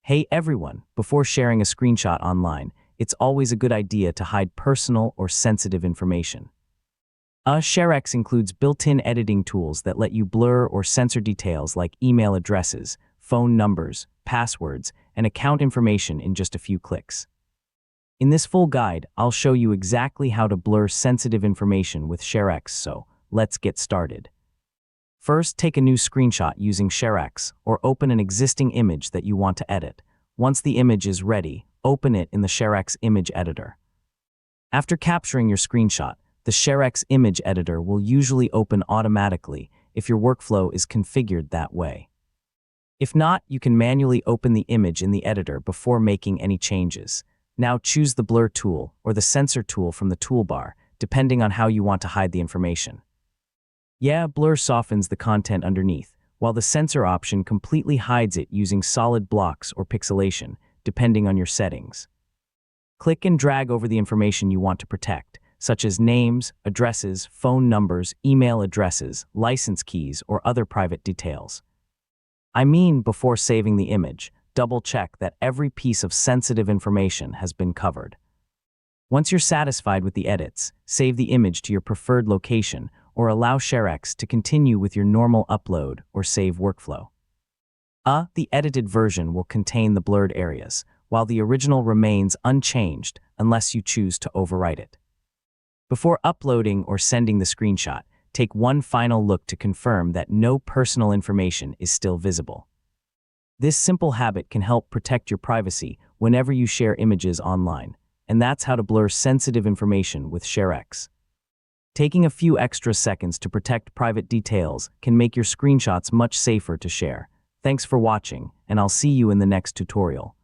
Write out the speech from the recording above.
Hey everyone, before sharing a screenshot online, it's always a good idea to hide personal or sensitive information. ShareX includes built-in editing tools that let you blur or censor details like email addresses, phone numbers, passwords, and account information in just a few clicks. In this full guide, I'll show you exactly how to blur sensitive information with ShareX, so let's get started. First, take a new screenshot using ShareX or open an existing image that you want to edit. Once the image is ready, open it in the ShareX image editor. After capturing your screenshot, the ShareX image editor will usually open automatically if your workflow is configured that way. If not, you can manually open the image in the editor before making any changes. Now choose the blur tool or the censor tool from the toolbar, depending on how you want to hide the information. Blur softens the content underneath, while the censor option completely hides it using solid blocks or pixelation, depending on your settings. Click and drag over the information you want to protect, such as names, addresses, phone numbers, email addresses, license keys, or other private details. Before saving the image, double-check that every piece of sensitive information has been covered. Once you're satisfied with the edits, save the image to your preferred location or allow ShareX to continue with your normal upload or save workflow. The edited version will contain the blurred areas, while the original remains unchanged unless you choose to overwrite it. Before uploading or sending the screenshot, take one final look to confirm that no personal information is still visible. This simple habit can help protect your privacy whenever you share images online, and that's how to blur sensitive information with ShareX. Taking a few extra seconds to protect private details can make your screenshots much safer to share. Thanks for watching, and I'll see you in the next tutorial.